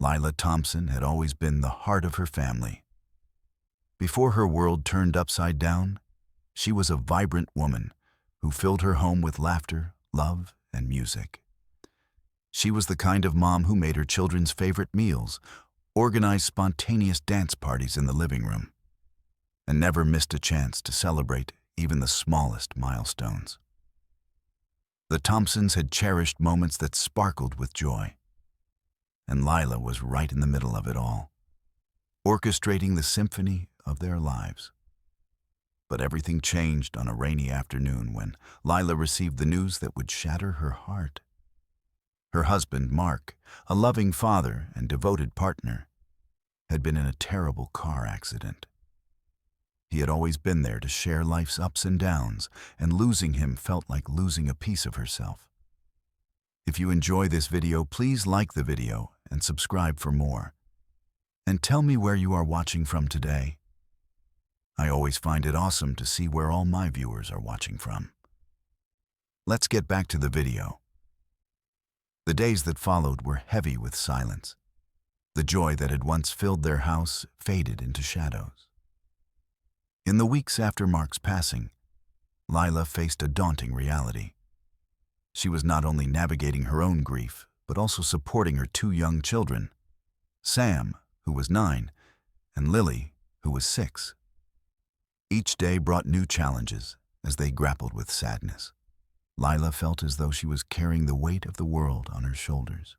Lila Thompson had always been the heart of her family. Before her world turned upside down, she was a vibrant woman who filled her home with laughter, love, and music. She was the kind of mom who made her children's favorite meals, organized spontaneous dance parties in the living room, and never missed a chance to celebrate even the smallest milestones. The Thompsons had cherished moments that sparkled with joy, and Lila was right in the middle of it all, orchestrating the symphony of their lives. But everything changed on a rainy afternoon when Lila received the news that would shatter her heart. Her husband, Mark, a loving father and devoted partner, had been in a terrible car accident. He had always been there to share life's ups and downs, and losing him felt like losing a piece of herself. If you enjoy this video, please like the video and subscribe for more. And tell me where you are watching from today. I always find it awesome to see where all my viewers are watching from. Let's get back to the video. The days that followed were heavy with silence. The joy that had once filled their house faded into shadows. In the weeks after Mark's passing, Lila faced a daunting reality. She was not only navigating her own grief, but also supporting her two young children, Sam, who was 9, and Lily, who was 6. Each day brought new challenges as they grappled with sadness. Lila felt as though she was carrying the weight of the world on her shoulders.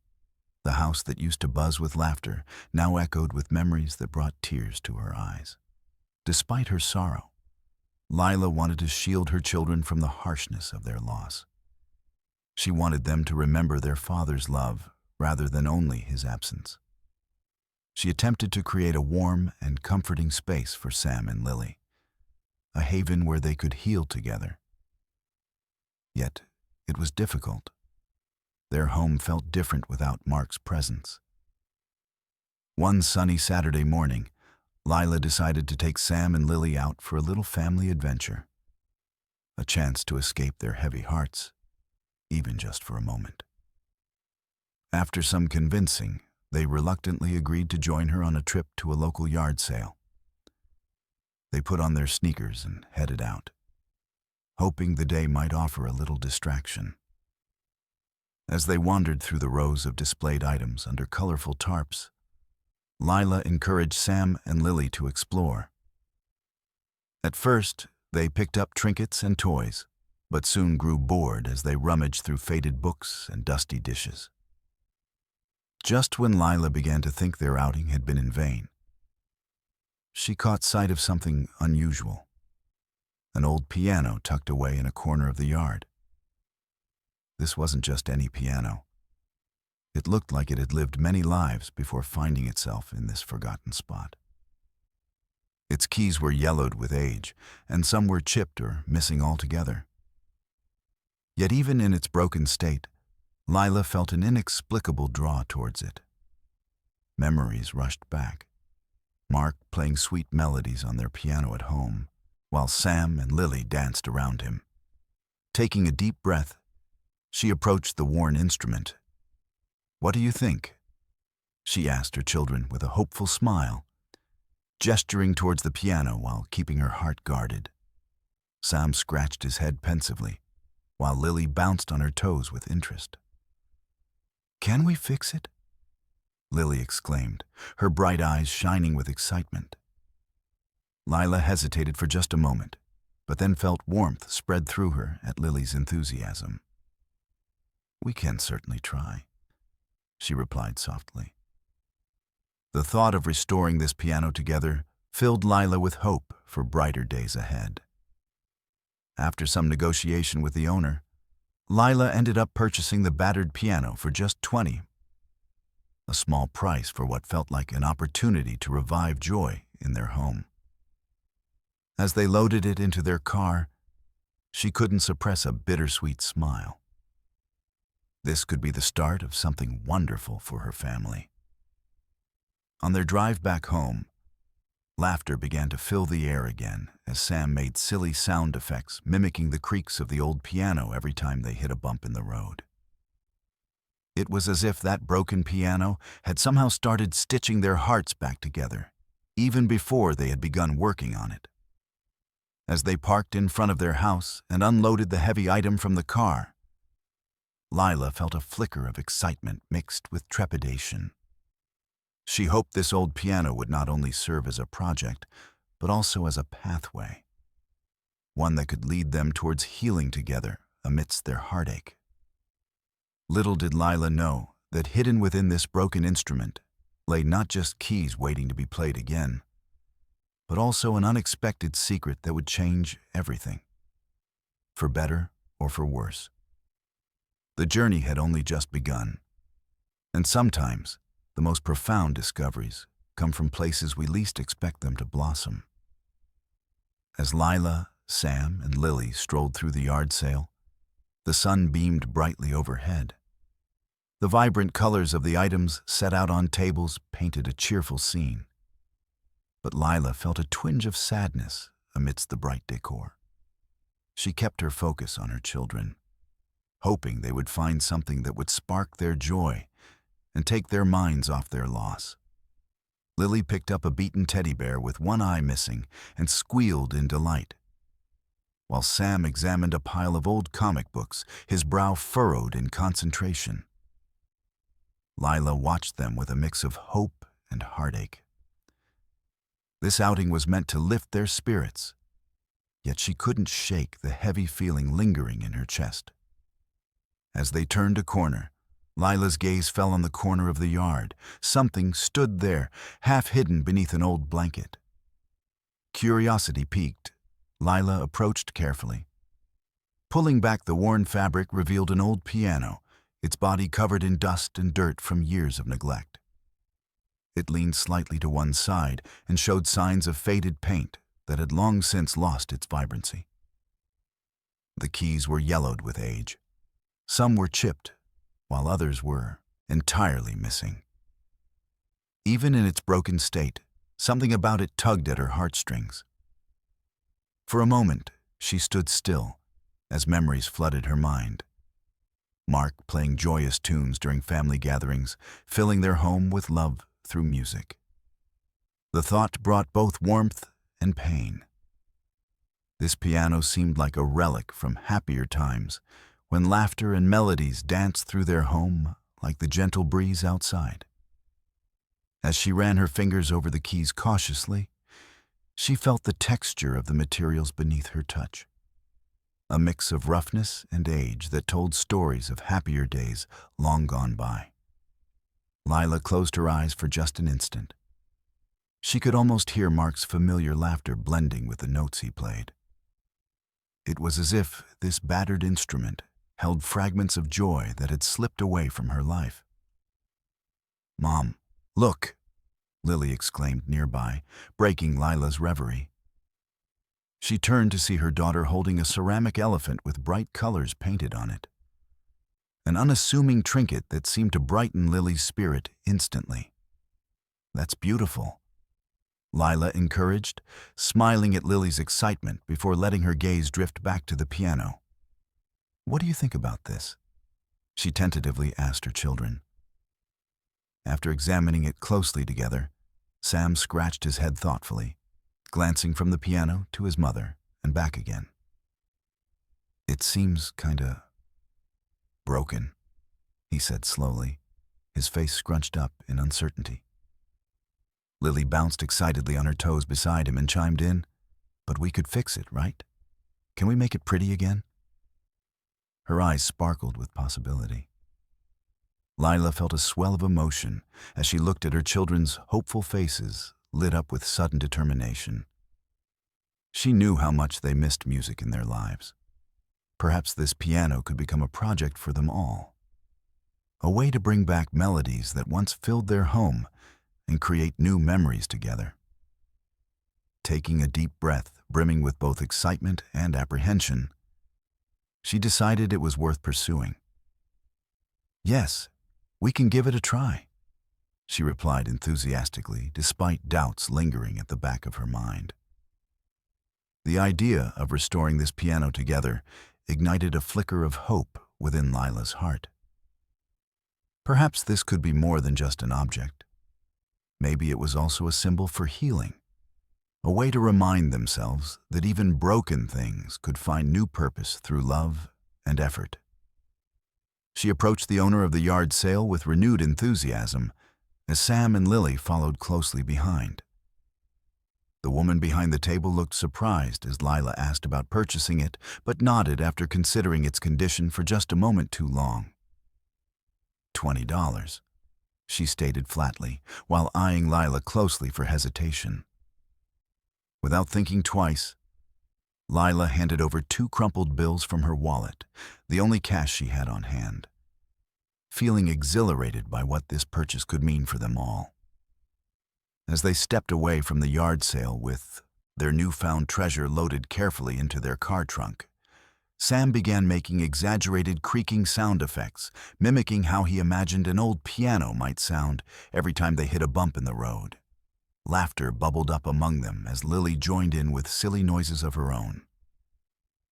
The house that used to buzz with laughter now echoed with memories that brought tears to her eyes. Despite her sorrow, Lila wanted to shield her children from the harshness of their loss. She wanted them to remember their father's love rather than only his absence. She attempted to create a warm and comforting space for Sam and Lily, a haven where they could heal together. Yet, it was difficult. Their home felt different without Mark's presence. One sunny Saturday morning, Lila decided to take Sam and Lily out for a little family adventure, a chance to escape their heavy hearts, even just for a moment. After some convincing, they reluctantly agreed to join her on a trip to a local yard sale. They put on their sneakers and headed out, hoping the day might offer a little distraction. As they wandered through the rows of displayed items under colorful tarps, Lila encouraged Sam and Lily to explore. At first, they picked up trinkets and toys, but soon grew bored as they rummaged through faded books and dusty dishes. Just when Lila began to think their outing had been in vain, she caught sight of something unusual: an old piano tucked away in a corner of the yard. This wasn't just any piano. It looked like it had lived many lives before finding itself in this forgotten spot. Its keys were yellowed with age, and some were chipped or missing altogether. Yet even in its broken state, Lila felt an inexplicable draw towards it. Memories rushed back. Mark playing sweet melodies on their piano at home, while Sam and Lily danced around him. Taking a deep breath, she approached the worn instrument. "What do you think?" she asked her children with a hopeful smile, gesturing towards the piano while keeping her heart guarded. Sam scratched his head pensively, while Lily bounced on her toes with interest. "Can we fix it?" Lily exclaimed, her bright eyes shining with excitement. Lila hesitated for just a moment, but then felt warmth spread through her at Lily's enthusiasm. "We can certainly try," she replied softly. The thought of restoring this piano together filled Lila with hope for brighter days ahead. After some negotiation with the owner, Lila ended up purchasing the battered piano for just $20, a small price for what felt like an opportunity to revive joy in their home. As they loaded it into their car, she couldn't suppress a bittersweet smile. This could be the start of something wonderful for her family. On their drive back home, laughter began to fill the air again as Sam made silly sound effects mimicking the creaks of the old piano every time they hit a bump in the road. It was as if that broken piano had somehow started stitching their hearts back together, even before they had begun working on it. As they parked in front of their house and unloaded the heavy item from the car, Lila felt a flicker of excitement mixed with trepidation. She hoped this old piano would not only serve as a project, but also as a pathway, one that could lead them towards healing together amidst their heartache. Little did Lila know that hidden within this broken instrument lay not just keys waiting to be played again, but also an unexpected secret that would change everything, for better or for worse. The journey had only just begun, and sometimes the most profound discoveries come from places we least expect them to blossom. As Lila, Sam, and Lily strolled through the yard sale, the sun beamed brightly overhead. The vibrant colors of the items set out on tables painted a cheerful scene. But Lila felt a twinge of sadness amidst the bright decor. She kept her focus on her children, hoping they would find something that would spark their joy and take their minds off their loss. Lily picked up a beaten teddy bear with one eye missing and squealed in delight, while Sam examined a pile of old comic books, his brow furrowed in concentration. Lila watched them with a mix of hope and heartache. This outing was meant to lift their spirits, yet she couldn't shake the heavy feeling lingering in her chest. As they turned a corner, Lila's gaze fell on the corner of the yard. Something stood there, half hidden beneath an old blanket. Curiosity piqued, Lila approached carefully. Pulling back the worn fabric revealed an old piano, its body covered in dust and dirt from years of neglect. It leaned slightly to one side and showed signs of faded paint that had long since lost its vibrancy. The keys were yellowed with age. Some were chipped, while others were entirely missing. Even in its broken state, something about it tugged at her heartstrings. For a moment, she stood still as memories flooded her mind. Mark playing joyous tunes during family gatherings, filling their home with love through music. The thought brought both warmth and pain. This piano seemed like a relic from happier times, when laughter and melodies danced through their home like the gentle breeze outside. As she ran her fingers over the keys cautiously, she felt the texture of the materials beneath her touch, a mix of roughness and age that told stories of happier days long gone by. Lila closed her eyes for just an instant. She could almost hear Mark's familiar laughter blending with the notes he played. It was as if this battered instrument held fragments of joy that had slipped away from her life. "Mom, look!" Lily exclaimed nearby, breaking Lila's reverie. She turned to see her daughter holding a ceramic elephant with bright colors painted on it, an unassuming trinket that seemed to brighten Lily's spirit instantly. "That's beautiful," Lila encouraged, smiling at Lily's excitement before letting her gaze drift back to the piano. "What do you think about this?" she tentatively asked her children. After examining it closely together, Sam scratched his head thoughtfully, glancing from the piano to his mother and back again. "It seems kinda broken," he said slowly, his face scrunched up in uncertainty. Lily bounced excitedly on her toes beside him and chimed in, "But we could fix it, right? Can we make it pretty again?" Her eyes sparkled with possibility. Lila felt a swell of emotion as she looked at her children's hopeful faces lit up with sudden determination. She knew how much they missed music in their lives. Perhaps this piano could become a project for them all, a way to bring back melodies that once filled their home and create new memories together. Taking a deep breath, brimming with both excitement and apprehension, she decided it was worth pursuing. "Yes, we can give it a try," she replied enthusiastically, despite doubts lingering at the back of her mind. The idea of restoring this piano together ignited a flicker of hope within Lila's heart. Perhaps this could be more than just an object. Maybe it was also a symbol for healing, a way to remind themselves that even broken things could find new purpose through love and effort. She approached the owner of the yard sale with renewed enthusiasm, as Sam and Lily followed closely behind. The woman behind the table looked surprised as Lila asked about purchasing it, but nodded after considering its condition for just a moment too long. $20, she stated flatly, while eyeing Lila closely for hesitation. Without thinking twice, Lila handed over 2 crumpled bills from her wallet, the only cash she had on hand, feeling exhilarated by what this purchase could mean for them all. As they stepped away from the yard sale with their newfound treasure loaded carefully into their car trunk, Sam began making exaggerated creaking sound effects, mimicking how he imagined an old piano might sound every time they hit a bump in the road. Laughter bubbled up among them as Lily joined in with silly noises of her own.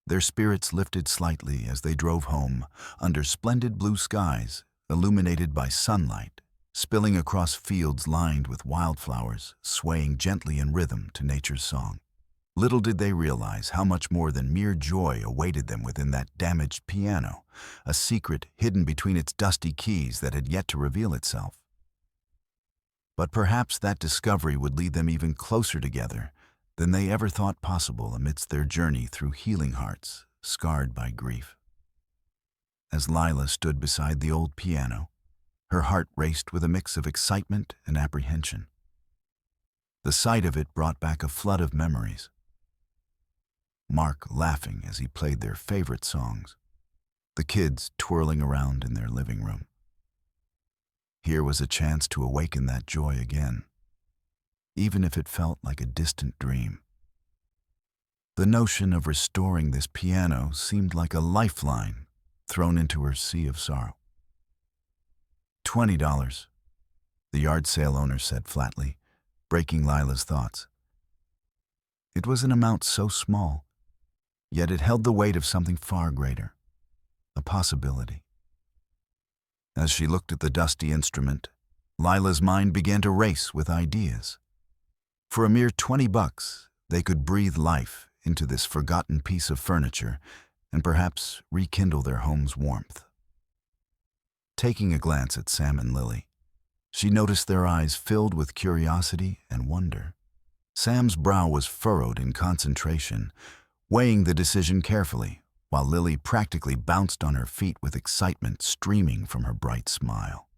Their spirits lifted slightly as they drove home under splendid blue skies, illuminated by sunlight, spilling across fields lined with wildflowers, swaying gently in rhythm to nature's song. Little did they realize how much more than mere joy awaited them within that damaged piano, a secret hidden between its dusty keys that had yet to reveal itself. But perhaps that discovery would lead them even closer together than they ever thought possible amidst their journey through healing hearts scarred by grief. As Lila stood beside the old piano, her heart raced with a mix of excitement and apprehension. The sight of it brought back a flood of memories. Mark laughing as he played their favorite songs, the kids twirling around in their living room. Here was a chance to awaken that joy again, even if it felt like a distant dream. The notion of restoring this piano seemed like a lifeline thrown into her sea of sorrow. $20, the yard sale owner said flatly, breaking Lila's thoughts. It was an amount so small, yet it held the weight of something far greater, a possibility. As she looked at the dusty instrument, Lila's mind began to race with ideas. For a mere $20, they could breathe life into this forgotten piece of furniture and perhaps rekindle their home's warmth. Taking a glance at Sam and Lily, she noticed their eyes filled with curiosity and wonder. Sam's brow was furrowed in concentration, weighing the decision carefully, while Lily practically bounced on her feet with excitement streaming from her bright smile.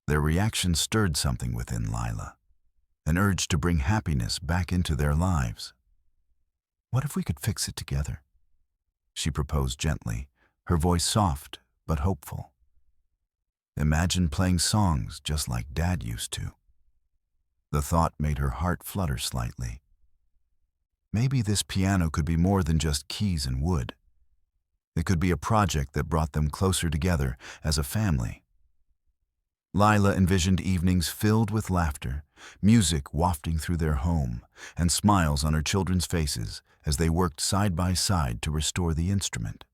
Their reaction stirred something within Lila, an urge to bring happiness back into their lives. "What if we could fix it together?" she proposed gently, her voice soft but hopeful. "Imagine playing songs just like Dad used to." The thought made her heart flutter slightly. Maybe this piano could be more than just keys and wood. It could be a project that brought them closer together as a family. Lila envisioned evenings filled with laughter, music wafting through their home, and smiles on her children's faces as they worked side by side to restore the instrument.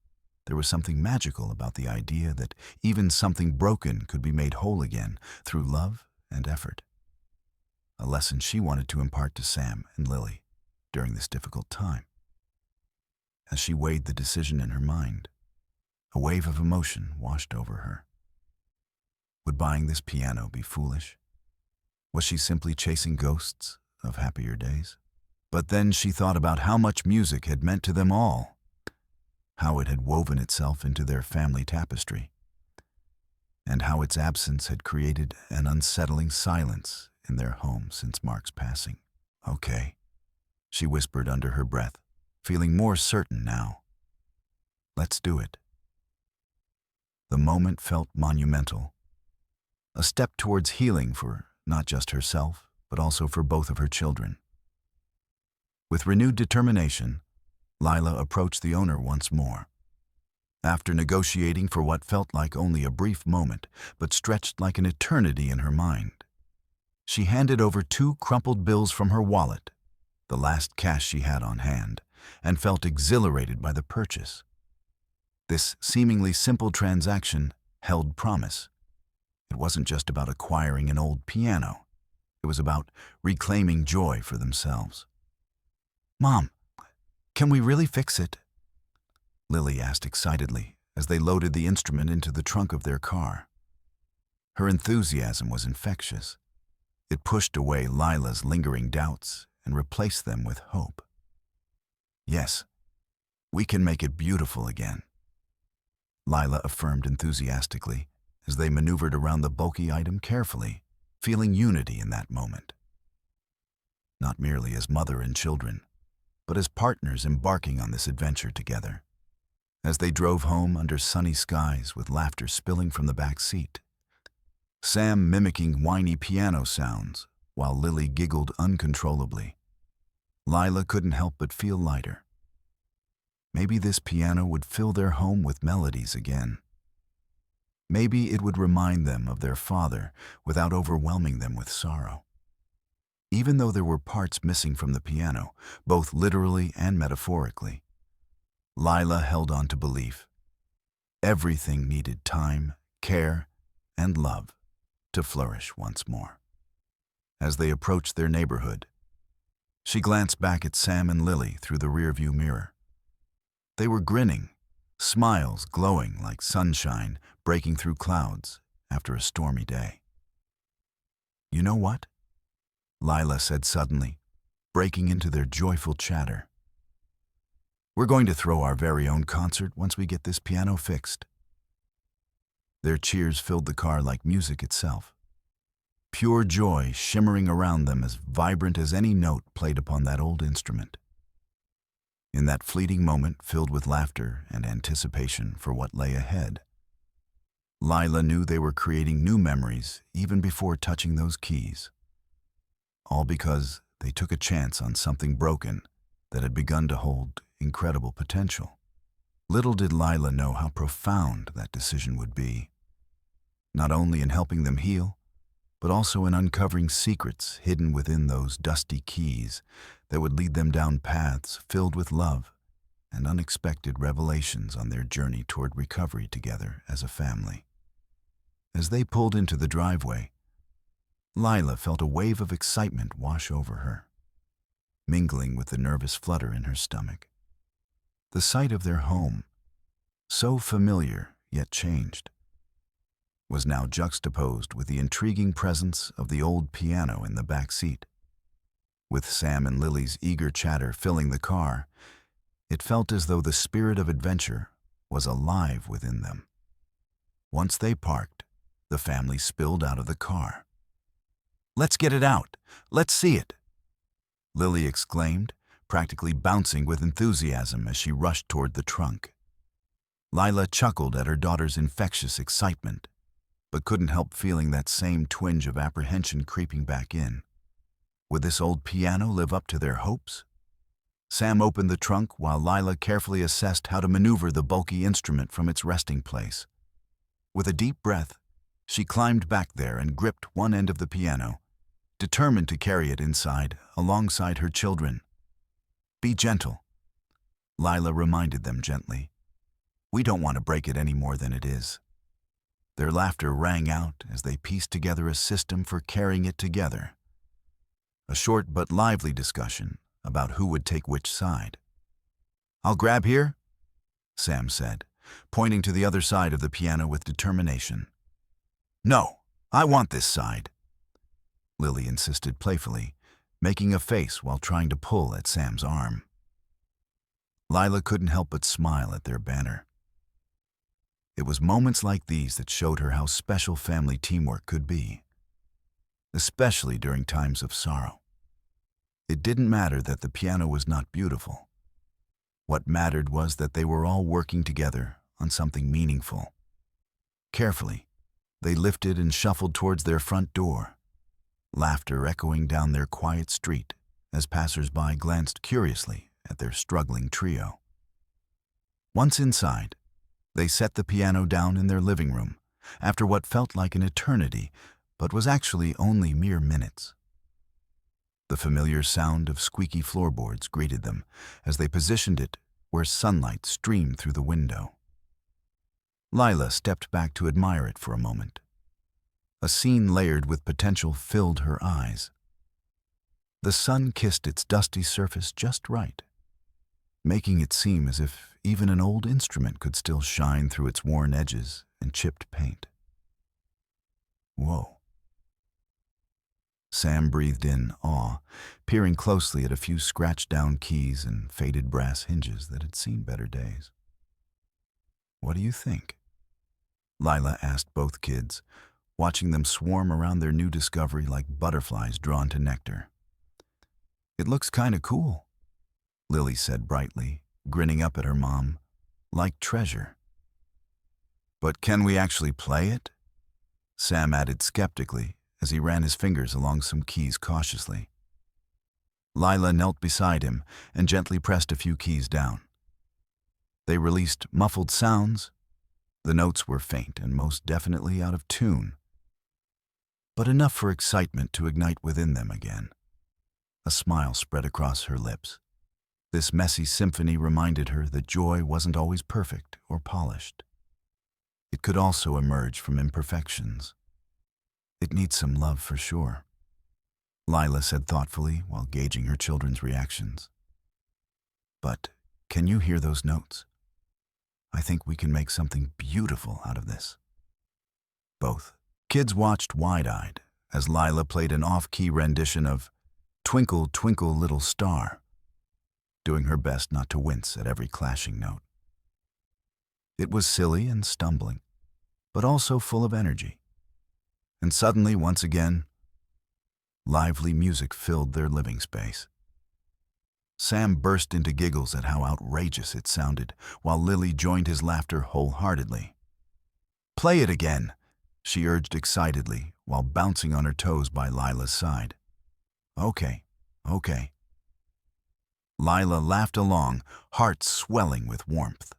There was something magical about the idea that even something broken could be made whole again through love and effort. A lesson she wanted to impart to Sam and Lily during this difficult time. As she weighed the decision in her mind, a wave of emotion washed over her. Would buying this piano be foolish? Was she simply chasing ghosts of happier days? But then she thought about how much music had meant to them all, how it had woven itself into their family tapestry, and how its absence had created an unsettling silence in their home since Mark's passing. "Okay," she whispered under her breath, feeling more certain now. "Let's do it." The moment felt monumental, a step towards healing for not just herself, but also for both of her children. With renewed determination, Lila approached the owner once more. After negotiating for what felt like only a brief moment, but stretched like an eternity in her mind, she handed over 2 crumpled bills from her wallet, the last cash she had on hand, and felt exhilarated by the purchase. This seemingly simple transaction held promise. It wasn't just about acquiring an old piano. It was about reclaiming joy for themselves. "Mom, can we really fix it?" Lily asked excitedly as they loaded the instrument into the trunk of their car. Her enthusiasm was infectious. It pushed away Lila's lingering doubts and replaced them with hope. "Yes, we can make it beautiful again," Lila affirmed enthusiastically as they maneuvered around the bulky item carefully, feeling unity in that moment. Not merely as mother and children, but as partners embarking on this adventure together. As they drove home under sunny skies with laughter spilling from the back seat, Sam mimicking whiny piano sounds while Lily giggled uncontrollably, Lila couldn't help but feel lighter. Maybe this piano would fill their home with melodies again. Maybe it would remind them of their father without overwhelming them with sorrow. Even though there were parts missing from the piano, both literally and metaphorically, Lila held on to belief. Everything needed time, care, and love to flourish once more. As they approached their neighborhood, she glanced back at Sam and Lily through the rearview mirror. They were grinning, smiles glowing like sunshine breaking through clouds after a stormy day. "You know what?" Lila said suddenly, breaking into their joyful chatter. "We're going to throw our very own concert once we get this piano fixed." Their cheers filled the car like music itself. Pure joy shimmering around them as vibrant as any note played upon that old instrument. In that fleeting moment filled with laughter and anticipation for what lay ahead, Lila knew they were creating new memories even before touching those keys. All because they took a chance on something broken that had begun to hold incredible potential. Little did Lila know how profound that decision would be, not only in helping them heal, but also in uncovering secrets hidden within those dusty keys that would lead them down paths filled with love and unexpected revelations on their journey toward recovery together as a family. As they pulled into the driveway, Lila felt a wave of excitement wash over her, mingling with the nervous flutter in her stomach. The sight of their home, so familiar yet changed, was now juxtaposed with the intriguing presence of the old piano in the back seat. With Sam and Lily's eager chatter filling the car, it felt as though the spirit of adventure was alive within them. Once they parked, the family spilled out of the car. "Let's get it out! Let's see it!" Lily exclaimed, practically bouncing with enthusiasm as she rushed toward the trunk. Lila chuckled at her daughter's infectious excitement, but couldn't help feeling that same twinge of apprehension creeping back in. Would this old piano live up to their hopes? Sam opened the trunk while Lila carefully assessed how to maneuver the bulky instrument from its resting place. With a deep breath, she climbed back there and gripped one end of the piano, determined to carry it inside alongside her children. "Be gentle," Lila reminded them gently. "We don't want to break it any more than it is." Their laughter rang out as they pieced together a system for carrying it together. A short but lively discussion about who would take which side. "I'll grab here," Sam said, pointing to the other side of the piano with determination. "No, I want this side," Lily insisted playfully, making a face while trying to pull at Sam's arm. Lila couldn't help but smile at their banter. It was moments like these that showed her how special family teamwork could be, especially during times of sorrow. It didn't matter that the piano was not beautiful. What mattered was that they were all working together on something meaningful. Carefully, they lifted and shuffled towards their front door, laughter echoing down their quiet street as passers-by glanced curiously at their struggling trio. Once inside, they set the piano down in their living room after what felt like an eternity, but was actually only mere minutes. The familiar sound of squeaky floorboards greeted them as they positioned it where sunlight streamed through the window. Lila stepped back to admire it for a moment. A scene layered with potential filled her eyes. The sun kissed its dusty surface just right, making it seem as if even an old instrument could still shine through its worn edges and chipped paint. Whoa. Sam breathed in awe, peering closely at a few scratched-down keys and faded brass hinges that had seen better days. "What do you think?" Lila asked both kids, watching them swarm around their new discovery like butterflies drawn to nectar. "It looks kinda cool," Lily said brightly, grinning up at her mom. "Like treasure." "But can we actually play it?" Sam added skeptically as he ran his fingers along some keys cautiously. Lila knelt beside him and gently pressed a few keys down. They released muffled sounds. The notes were faint and most definitely out of tune, but enough for excitement to ignite within them again. A smile spread across her lips. This messy symphony reminded her that joy wasn't always perfect or polished. It could also emerge from imperfections. "It needs some love for sure," Lila said thoughtfully while gauging her children's reactions. "But can you hear those notes? I think we can make something beautiful out of this." Both kids watched wide-eyed as Lila played an off-key rendition of "Twinkle, Twinkle, Little Star," doing her best not to wince at every clashing note. It was silly and stumbling, but also full of energy. And suddenly, once again, lively music filled their living space. Sam burst into giggles at how outrageous it sounded, while Lily joined his laughter wholeheartedly. "Play it again," she urged excitedly, while bouncing on her toes by Lila's side. Okay. Lila laughed along, heart swelling with warmth.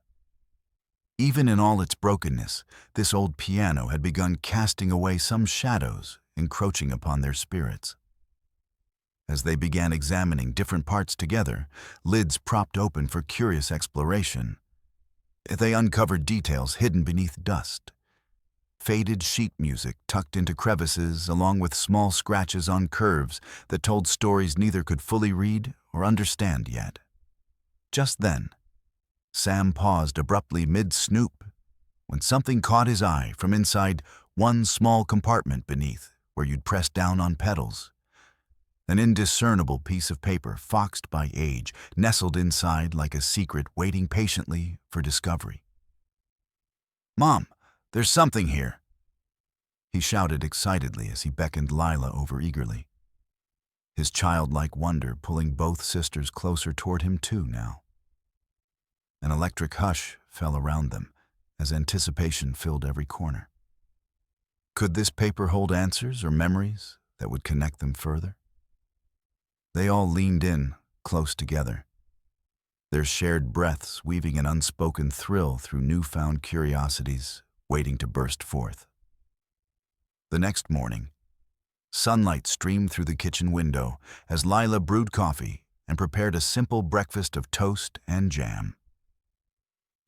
Even in all its brokenness, this old piano had begun casting away some shadows encroaching upon their spirits. As they began examining different parts together, lids propped open for curious exploration, they uncovered details hidden beneath dust. Faded sheet music tucked into crevices along with small scratches on curves that told stories neither could fully read or understand yet. Just then, Sam paused abruptly mid-snoop when something caught his eye from inside one small compartment beneath where you'd press down on pedals. An indiscernible piece of paper, foxed by age, nestled inside like a secret waiting patiently for discovery. "Mom, there's something here," he shouted excitedly as he beckoned Lila over eagerly, his childlike wonder pulling both sisters closer toward him too now. An electric hush fell around them as anticipation filled every corner. Could this paper hold answers or memories that would connect them further? They all leaned in, close together, their shared breaths weaving an unspoken thrill through newfound curiosities waiting to burst forth. The next morning, sunlight streamed through the kitchen window as Lila brewed coffee and prepared a simple breakfast of toast and jam.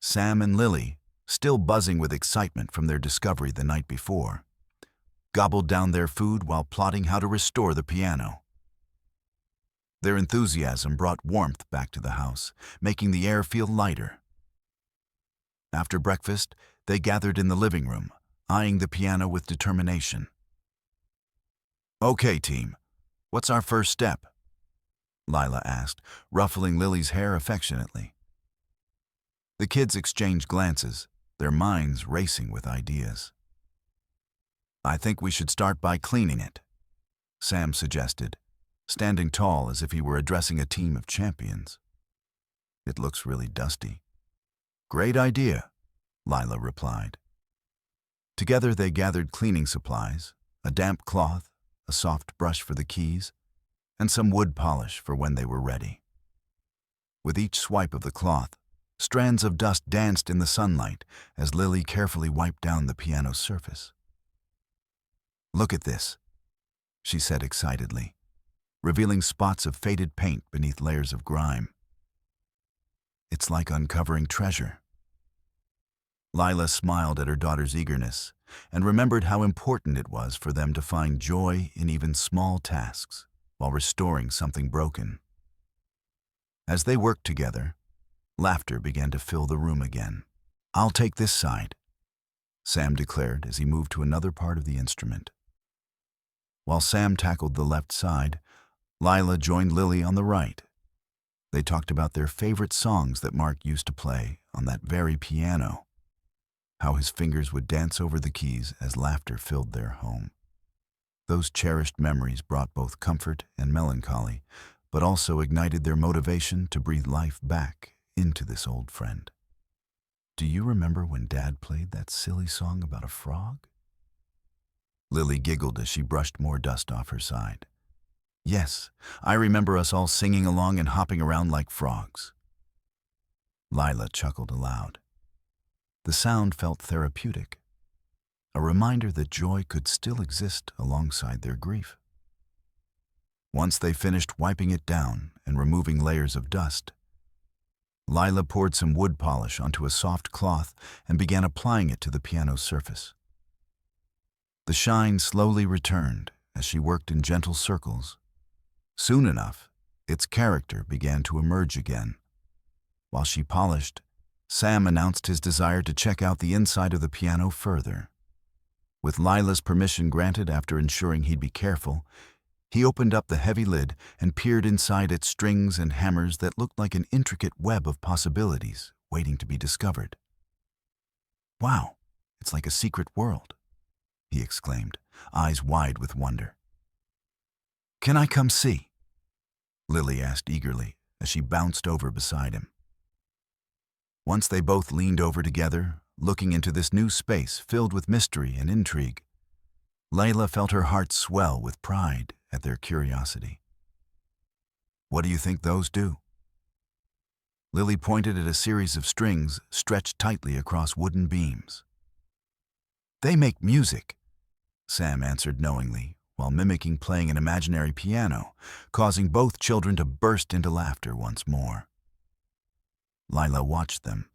Sam and Lily, still buzzing with excitement from their discovery the night before, gobbled down their food while plotting how to restore the piano. Their enthusiasm brought warmth back to the house, making the air feel lighter. After breakfast, they gathered in the living room, eyeing the piano with determination. "Okay, team, what's our first step?" Lila asked, ruffling Lily's hair affectionately. The kids exchanged glances, their minds racing with ideas. "I think we should start by cleaning it," Sam suggested, standing tall as if he were addressing a team of champions. "It looks really dusty." "Great idea," Lila replied. Together they gathered cleaning supplies, a damp cloth, a soft brush for the keys, and some wood polish for when they were ready. With each swipe of the cloth, strands of dust danced in the sunlight as Lily carefully wiped down the piano's surface. "Look at this," she said excitedly, revealing spots of faded paint beneath layers of grime. "It's like uncovering treasure." Lila smiled at her daughter's eagerness and remembered how important it was for them to find joy in even small tasks while restoring something broken. As they worked together, laughter began to fill the room again. "I'll take this side," Sam declared as he moved to another part of the instrument. While Sam tackled the left side, Lila joined Lily on the right. They talked about their favorite songs that Mark used to play on that very piano, how his fingers would dance over the keys as laughter filled their home. Those cherished memories brought both comfort and melancholy, but also ignited their motivation to breathe life back into this old friend. "Do you remember when Dad played that silly song about a frog?" Lily giggled as she brushed more dust off her side. "Yes, I remember us all singing along and hopping around like frogs." Lila chuckled aloud. The sound felt therapeutic, a reminder that joy could still exist alongside their grief. Once they finished wiping it down and removing layers of dust, Lila poured some wood polish onto a soft cloth and began applying it to the piano's surface. The shine slowly returned as she worked in gentle circles. Soon enough, its character began to emerge again. While she polished, Sam announced his desire to check out the inside of the piano further. With Lila's permission granted after ensuring he'd be careful, he opened up the heavy lid and peered inside its strings and hammers that looked like an intricate web of possibilities waiting to be discovered. "Wow, it's like a secret world," he exclaimed, eyes wide with wonder. "Can I come see?" Lily asked eagerly as she bounced over beside him. Once they both leaned over together, looking into this new space filled with mystery and intrigue, Lila felt her heart swell with pride at their curiosity. "What do you think those do?" Lily pointed at a series of strings stretched tightly across wooden beams. "They make music," Sam answered knowingly, while mimicking playing an imaginary piano, causing both children to burst into laughter once more. Lila watched them,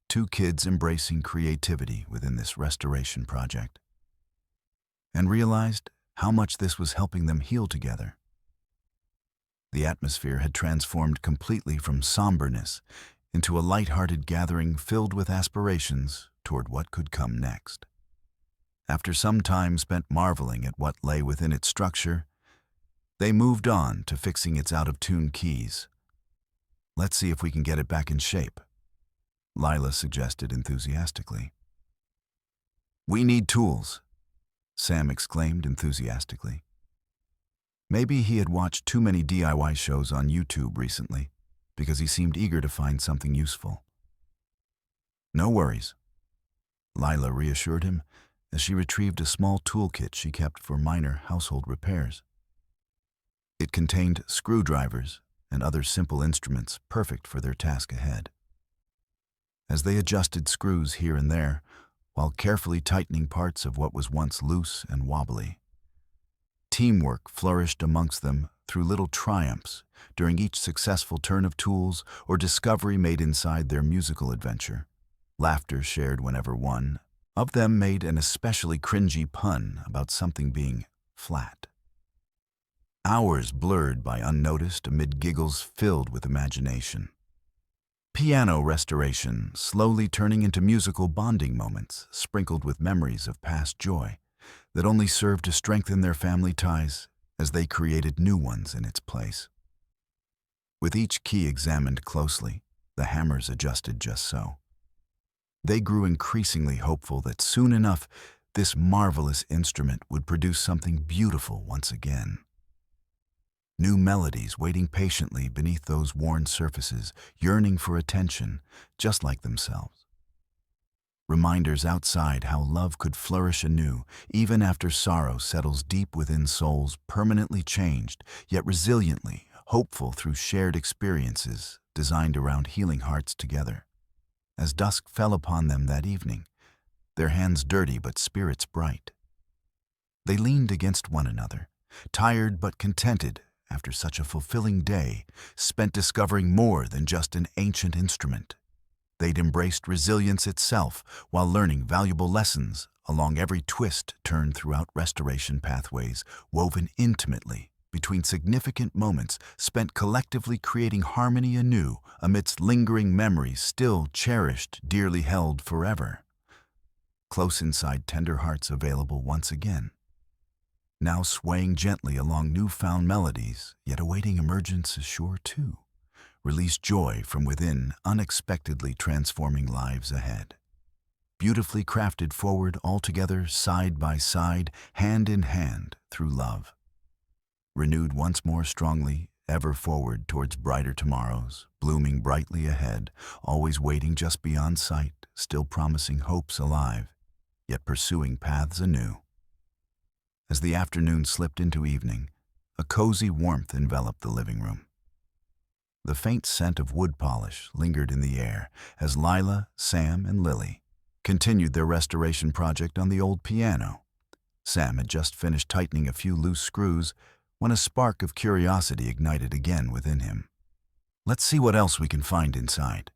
two kids embracing creativity within this restoration project, and realized how much this was helping them heal together. The atmosphere had transformed completely from somberness into a light-hearted gathering filled with aspirations toward what could come next. After some time spent marveling at what lay within its structure, they moved on to fixing its out-of-tune keys. "Let's see if we can get it back in shape," Lila suggested enthusiastically. "We need tools," Sam exclaimed enthusiastically. Maybe he had watched too many DIY shows on YouTube recently, because he seemed eager to find something useful. "No worries," Lila reassured him as she retrieved a small toolkit she kept for minor household repairs. It contained screwdrivers and other simple instruments perfect for their task ahead. As they adjusted screws here and there, while carefully tightening parts of what was once loose and wobbly, teamwork flourished amongst them through little triumphs during each successful turn of tools or discovery made inside their musical adventure. Laughter shared whenever one of them made an especially cringy pun about something being flat. Hours blurred by unnoticed amid giggles filled with imagination. Piano restoration slowly turning into musical bonding moments sprinkled with memories of past joy that only served to strengthen their family ties as they created new ones in its place. With each key examined closely, the hammers adjusted just so. They grew increasingly hopeful that soon enough this marvelous instrument would produce something beautiful once again. New melodies waiting patiently beneath those worn surfaces, yearning for attention, just like themselves. Reminders outside how love could flourish anew, even after sorrow settles deep within souls permanently changed, yet resiliently hopeful through shared experiences designed around healing hearts together. As dusk fell upon them that evening, their hands dirty but spirits bright, they leaned against one another, tired but contented after such a fulfilling day spent discovering more than just an ancient instrument. They'd embraced resilience itself while learning valuable lessons along every twist turned throughout restoration pathways, woven intimately between significant moments spent collectively creating harmony anew amidst lingering memories still cherished, dearly held forever. Close inside tender hearts available once again, now swaying gently along newfound melodies, yet awaiting emergence sure too. Release joy from within, unexpectedly transforming lives ahead. Beautifully crafted forward altogether, side by side, hand in hand, through love. Renewed once more strongly, ever forward towards brighter tomorrows, blooming brightly ahead, always waiting just beyond sight, still promising hopes alive, yet pursuing paths anew. As the afternoon slipped into evening, a cozy warmth enveloped the living room. The faint scent of wood polish lingered in the air as Lila, Sam, and Lily continued their restoration project on the old piano. Sam had just finished tightening a few loose screws when a spark of curiosity ignited again within him. "Let's see what else we can find inside,"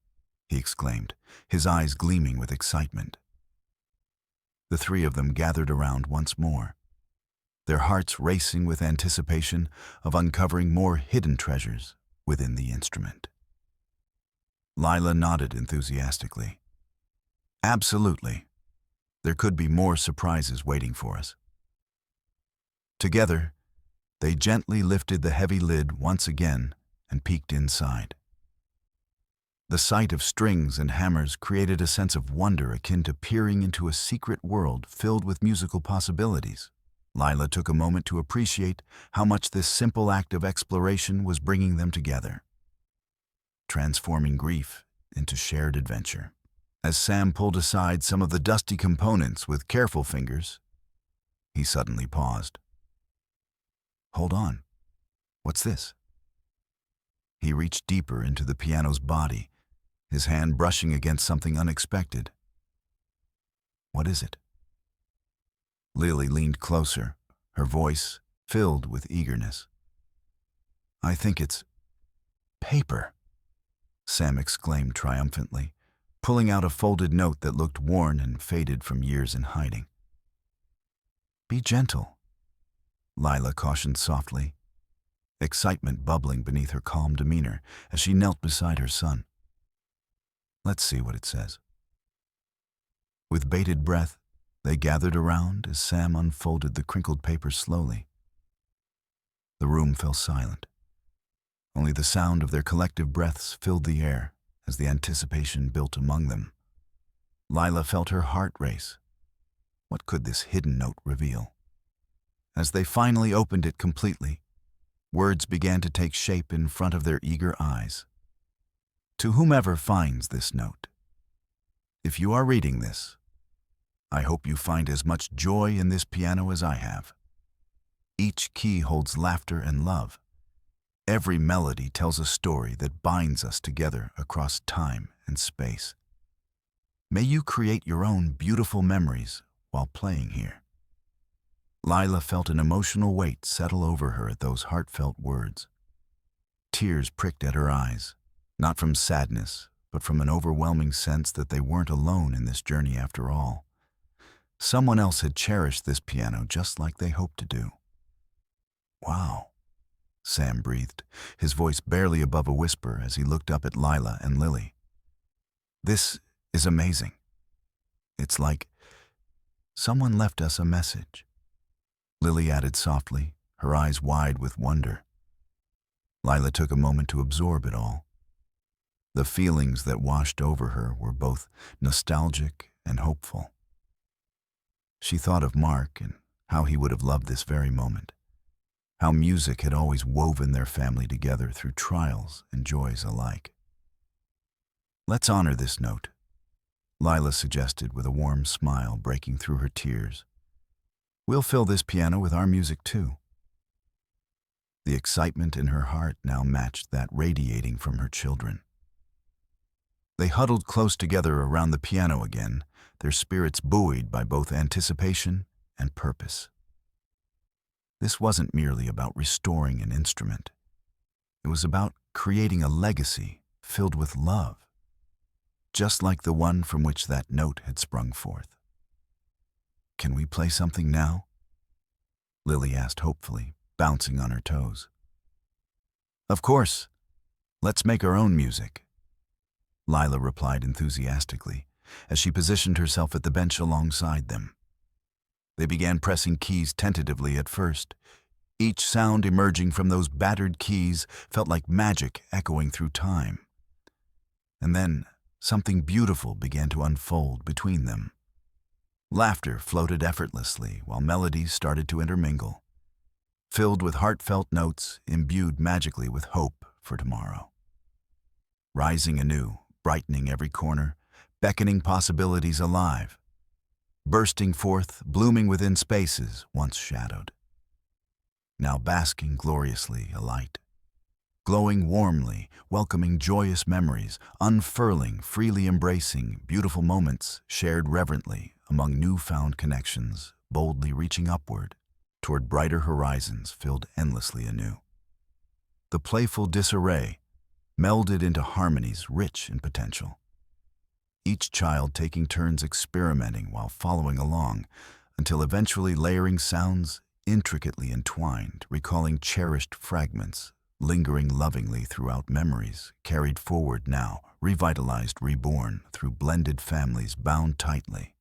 he exclaimed, his eyes gleaming with excitement. The three of them gathered around once more, their hearts racing with anticipation of uncovering more hidden treasures within the instrument. Lila nodded enthusiastically. "Absolutely. There could be more surprises waiting for us." Together, they gently lifted the heavy lid once again and peeked inside. The sight of strings and hammers created a sense of wonder akin to peering into a secret world filled with musical possibilities. Lila took a moment to appreciate how much this simple act of exploration was bringing them together, transforming grief into shared adventure. As Sam pulled aside some of the dusty components with careful fingers, he suddenly paused. "Hold on. What's this?" He reached deeper into the piano's body, his hand brushing against something unexpected. "What is it?" Lily leaned closer, her voice filled with eagerness. "I think it's paper," Sam exclaimed triumphantly, pulling out a folded note that looked worn and faded from years in hiding. "Be gentle," Lila cautioned softly, excitement bubbling beneath her calm demeanor as she knelt beside her son. "Let's see what it says." With bated breath, they gathered around as Sam unfolded the crinkled paper slowly. The room fell silent. Only the sound of their collective breaths filled the air as the anticipation built among them. Lila felt her heart race. What could this hidden note reveal? As they finally opened it completely, words began to take shape in front of their eager eyes. To whomever finds this note, if you are reading this, I hope you find as much joy in this piano as I have. Each key holds laughter and love. Every melody tells a story that binds us together across time and space. May you create your own beautiful memories while playing here. Lila felt an emotional weight settle over her at those heartfelt words. Tears pricked at her eyes, not from sadness, but from an overwhelming sense that they weren't alone in this journey after all. Someone else had cherished this piano just like they hoped to do. "Wow," Sam breathed, his voice barely above a whisper as he looked up at Lila and Lily. "This is amazing. It's like someone left us a message," Lily added softly, her eyes wide with wonder. Lila took a moment to absorb it all. The feelings that washed over her were both nostalgic and hopeful. She thought of Mark and how he would have loved this very moment, how music had always woven their family together through trials and joys alike. "Let's honor this note," Lila suggested with a warm smile breaking through her tears. "We'll fill this piano with our music too." The excitement in her heart now matched that radiating from her children. They huddled close together around the piano again, their spirits buoyed by both anticipation and purpose. This wasn't merely about restoring an instrument. It was about creating a legacy filled with love, just like the one from which that note had sprung forth. "Can we play something now?" Lily asked hopefully, bouncing on her toes. "Of course. Let's make our own music," Lila replied enthusiastically, as she positioned herself at the bench alongside them. They began pressing keys tentatively at first. Each sound emerging from those battered keys felt like magic echoing through time. And then something beautiful began to unfold between them. Laughter floated effortlessly while melodies started to intermingle, filled with heartfelt notes imbued magically with hope for tomorrow. Rising anew, brightening every corner, beckoning possibilities alive, bursting forth, blooming within spaces once shadowed. Now basking gloriously alight, glowing warmly, welcoming joyous memories, unfurling, freely embracing beautiful moments shared reverently among newfound connections, boldly reaching upward toward brighter horizons filled endlessly anew. The playful disarray melded into harmonies rich in potential, each child taking turns experimenting while following along, until eventually layering sounds intricately entwined, recalling cherished fragments, lingering lovingly throughout memories, carried forward now, revitalized, reborn through blended families bound tightly,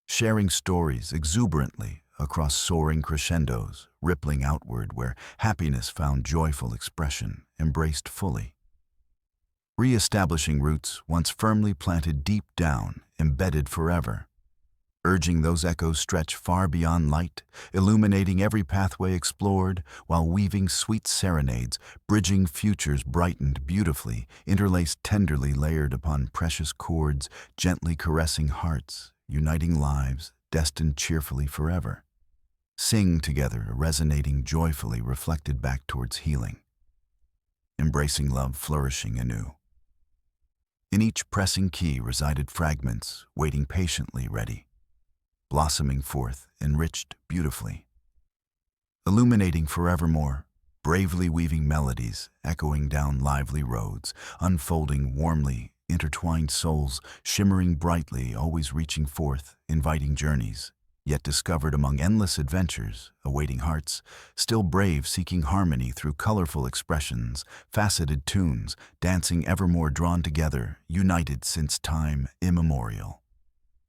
sharing stories exuberantly across soaring crescendos, rippling outward where happiness found joyful expression, embraced fully. Re-establishing roots once firmly planted deep down, embedded forever, urging those echoes stretch far beyond light, illuminating every pathway explored, while weaving sweet serenades, bridging futures brightened beautifully, interlaced tenderly layered upon precious chords, gently caressing hearts, uniting lives, destined cheerfully forever. Sing together, resonating joyfully, reflected back towards healing, embracing love, flourishing anew. In each pressing key resided fragments, waiting patiently ready, blossoming forth, enriched beautifully, illuminating forevermore, bravely weaving melodies, echoing down lively roads, unfolding warmly, intertwined souls, shimmering brightly, always reaching forth, inviting journeys, yet discovered among endless adventures, awaiting hearts, still brave, seeking harmony through colorful expressions, faceted tunes, dancing evermore drawn together, united since time immemorial.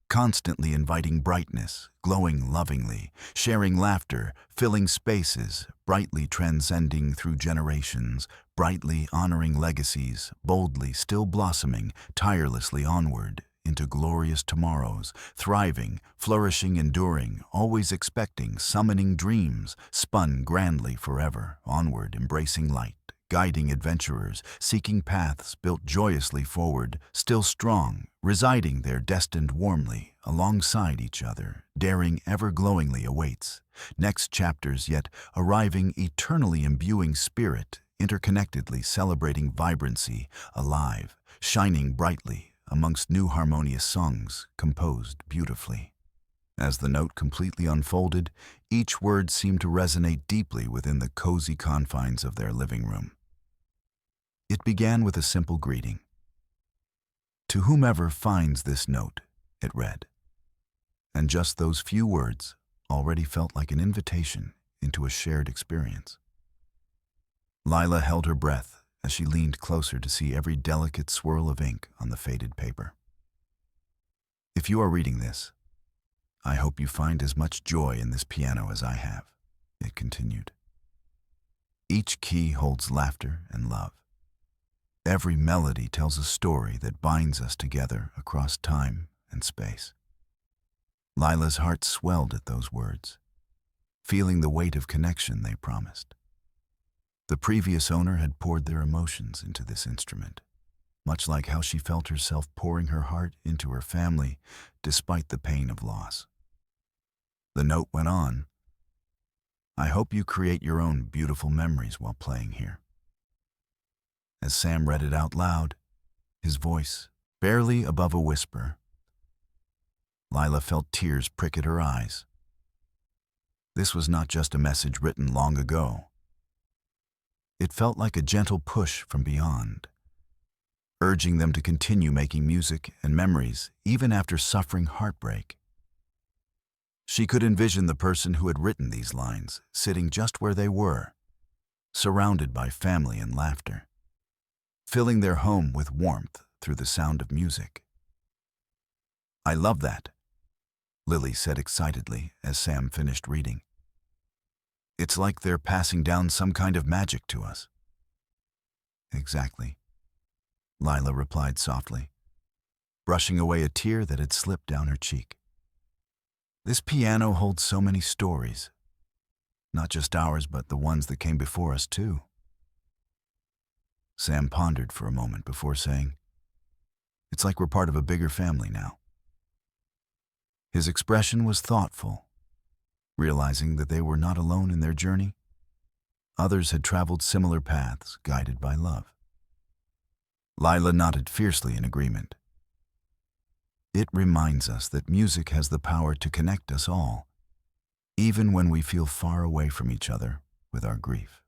Constantly inviting brightness, glowing lovingly, sharing laughter, filling spaces, brightly transcending through generations, brightly honoring legacies, boldly still blossoming, tirelessly onward, into glorious tomorrows, thriving, flourishing, enduring, always expecting, summoning dreams, spun grandly forever, onward, embracing light, guiding adventurers, seeking paths built joyously forward, still strong, residing there destined warmly, alongside each other, daring ever glowingly awaits. Next chapters yet arriving eternally imbuing spirit, interconnectedly celebrating vibrancy, alive, shining brightly, amongst new harmonious songs, composed beautifully. As the note completely unfolded, each word seemed to resonate deeply within the cozy confines of their living room. It began with a simple greeting. "To whomever finds this note," it read. And just those few words already felt like an invitation into a shared experience. Lila held her breath as she leaned closer to see every delicate swirl of ink on the faded paper. "If you are reading this, I hope you find as much joy in this piano as I have," it continued. "Each key holds laughter and love. Every melody tells a story that binds us together across time and space." Lila's heart swelled at those words, feeling the weight of connection they promised. The previous owner had poured their emotions into this instrument, much like how she felt herself pouring her heart into her family despite the pain of loss. The note went on, "I hope you create your own beautiful memories while playing here." As Sam read it out loud, his voice barely above a whisper, Lila felt tears prick at her eyes. This was not just a message written long ago. It felt like a gentle push from beyond, urging them to continue making music and memories even after suffering heartbreak. She could envision the person who had written these lines sitting just where they were, surrounded by family and laughter, filling their home with warmth through the sound of music. "I love that," Lily said excitedly as Sam finished reading. "It's like they're passing down some kind of magic to us." "Exactly," Lila replied softly, brushing away a tear that had slipped down her cheek. "This piano holds so many stories, not just ours, but the ones that came before us too." Sam pondered for a moment before saying, "It's like we're part of a bigger family now." His expression was thoughtful, realizing that they were not alone in their journey. Others had traveled similar paths, guided by love. Lila nodded fiercely in agreement. "It reminds us that music has the power to connect us all, even when we feel far away from each other with our grief."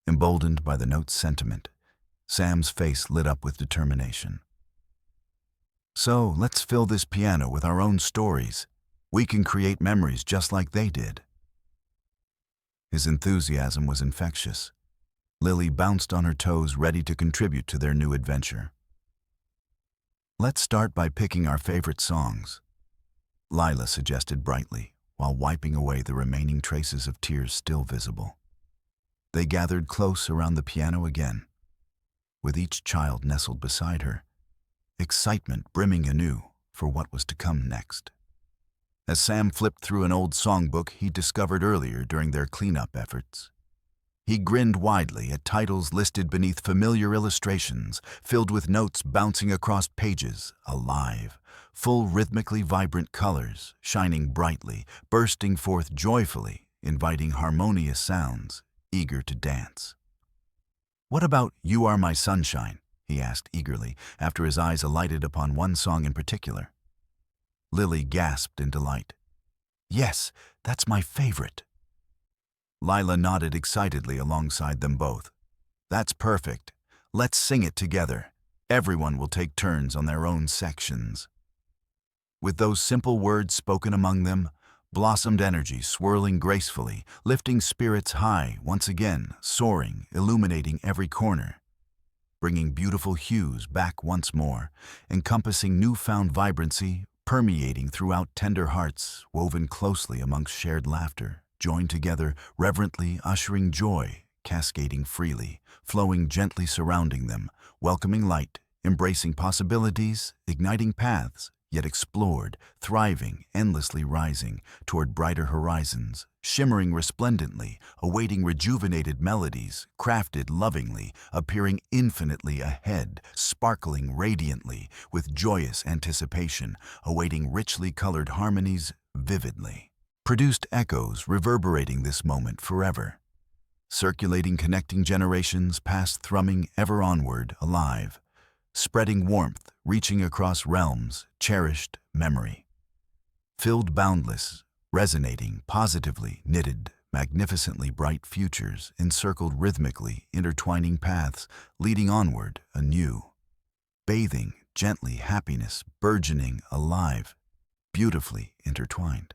Emboldened by the note's sentiment, Sam's face lit up with determination. "So, let's fill this piano with our own stories. We can create memories just like they did." His enthusiasm was infectious. Lily bounced on her toes, ready to contribute to their new adventure. "Let's start by picking our favorite songs," Lila suggested brightly, while wiping away the remaining traces of tears still visible. They gathered close around the piano again, with each child nestled beside her, excitement brimming anew for what was to come next. As Sam flipped through an old songbook he discovered earlier during their cleanup efforts, he grinned widely at titles listed beneath familiar illustrations, filled with notes bouncing across pages, alive, full rhythmically vibrant colors, shining brightly, bursting forth joyfully, inviting harmonious sounds, eager to dance. "What about You Are My Sunshine?" he asked eagerly, after his eyes alighted upon one song in particular. Lily gasped in delight. "Yes, that's my favorite." Lila nodded excitedly alongside them both. "That's perfect. Let's sing it together. Everyone will take turns on their own sections." With those simple words spoken among them, blossomed energy swirling gracefully, lifting spirits high once again, soaring, illuminating every corner, bringing beautiful hues back once more, encompassing newfound vibrancy, permeating throughout tender hearts, woven closely amongst shared laughter, joined together, reverently ushering joy, cascading freely, flowing gently surrounding them, welcoming light, embracing possibilities, igniting paths, yet explored, thriving, endlessly rising toward brighter horizons, shimmering resplendently, awaiting rejuvenated melodies, crafted lovingly, appearing infinitely ahead, sparkling radiantly, with joyous anticipation, awaiting richly colored harmonies vividly. Produced echoes reverberating this moment forever. Circulating, connecting generations, past thrumming ever onward, alive. Spreading warmth, reaching across realms, cherished memory. Filled boundless, resonating, positively knitted, magnificently bright futures, encircled rhythmically, intertwining paths, leading onward, anew. Bathing, gently, happiness, burgeoning, alive, beautifully intertwined.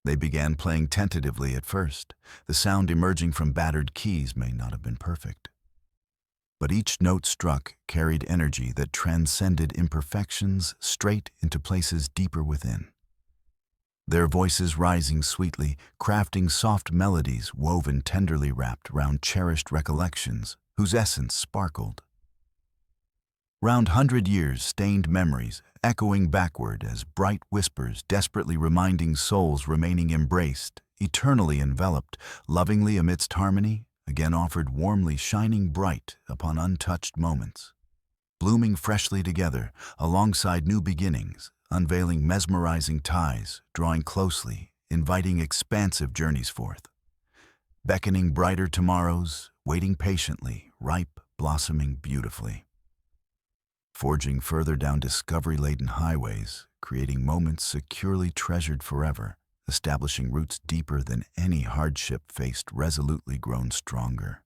They began playing tentatively at first. The sound emerging from battered keys may not have been perfect, but each note struck carried energy that transcended imperfections straight into places deeper within. Their voices rising sweetly, crafting soft melodies woven tenderly wrapped round cherished recollections whose essence sparkled. Round 100 years stained memories, echoing backward as bright whispers desperately reminding souls remaining embraced, eternally enveloped, lovingly amidst harmony, again offered warmly shining bright upon untouched moments, blooming freshly together alongside new beginnings, unveiling mesmerizing ties, drawing closely, inviting expansive journeys forth, beckoning brighter tomorrows, waiting patiently, ripe, blossoming beautifully, forging further down discovery-laden highways, creating moments securely treasured forever, establishing roots deeper than any hardship faced, resolutely grown stronger.